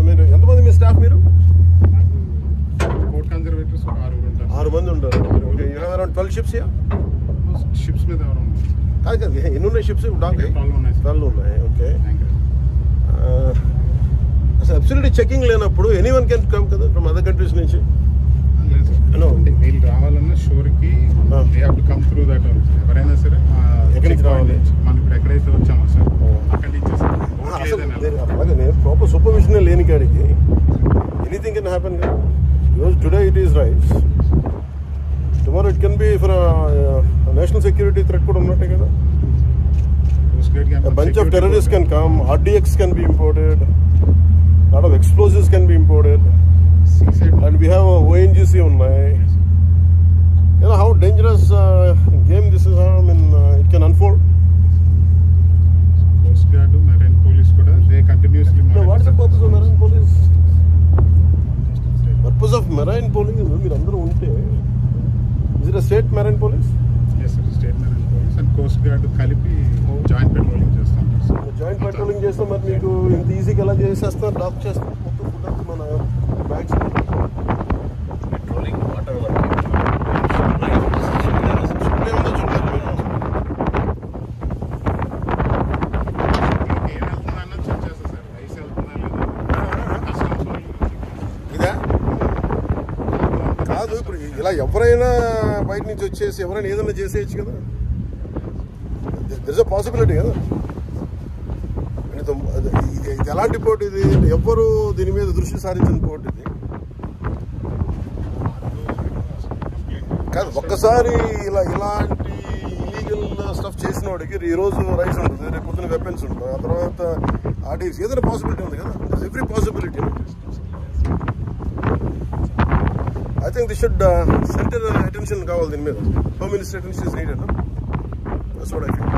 మీరు ఎంతమంది మీ స్టాఫ్? మీరు పోర్ట్ కన్జర్వేటర్స్ 6 మంది ఉంటారు. Okay, you have around 12 ships. Ships మీద ఎవరు కాదు కాదు, ఎన్ని ఉన్నాయి షిప్స్? 12 ఉన్నాయి. ఓకే, అసలు అబ్సల్యూట్లీ చెకింగ్ లేనప్పుడు ఎనీవన్ కెన్ కమ్ కదా ఫ్రమ్ అదర్ కంట్రీస్ నుంచి? వీళ్ళు రావాలన్నా షోర్కి కమ్ త్రూ దట్. ఎవరైనా సరే ఎక్కడి నుంచి రావాలి? మనం ఇప్పుడు ఎక్కడైతే వచ్చామో సార్ అక్కడి నుంచి అలాగే నేను ప్రాపర్ సూపర్విజన్ లేని కాడికి ఎనీథింగ్ కెన్ హ్యాపెన్ కదా. ఈరోజు today it is rice, tomorrow it can be for national security threat కూడా ఉన్నట్టే కదా. A bunch of terrorists can come, RDX can be imported, a lot of explosives can be imported, and we have a ONGC unnai. You know how dangerous game this is. I mean, it can unfold. Coast Guard, Marine Police kuda they continuously monitor. So what is the purpose of Marine Police? Purpose of Marine Police మీరు అందరూ ఉంటే, is it a state Marine Police? Yes sir, state Marine Police and Coast Guard కలిపి joint patrolling చేస్తాం. Joint patrolling చేస్తాం. మరి మీకు ఇంత ఈజీగా ఎలా చేసేస్తారు? డాక్ చేస్తాం మొత్తం ఫుడ్ అంతా మన బ్యాగ్స్. పెట్రోలింగ్ వాటర్ ఇదా కాదు. ఇప్పుడు ఇలా ఎవరైనా బయట నుంచి వచ్చేసి ఎవరైనా ఏదైనా చేసేయచ్చు కదా. దర్ ఇస్ అ పాసిబిలిటీ కదా. ఇది ఎలాంటి పోటీ? ఇది ఎవ్వరు దీని మీద దృష్టి సారించిన పోటీ ఇది కాదు. ఒక్కసారి ఇలాంటి ఇలీగల్ స్టఫ్ చేసిన వాడికి ఈరోజు రైస్ ఉంటుంది, రేపు పొద్దున వెపన్స్ ఉంటుంది, ఆ తర్వాత ఆర్డీఎక్స్ ఏదైనా పాసిబిలిటీ ఉంది కదా. Every possibility. I think this should centre attention కావాలి దీని మీద. Home minister attention is needed. That's what I think.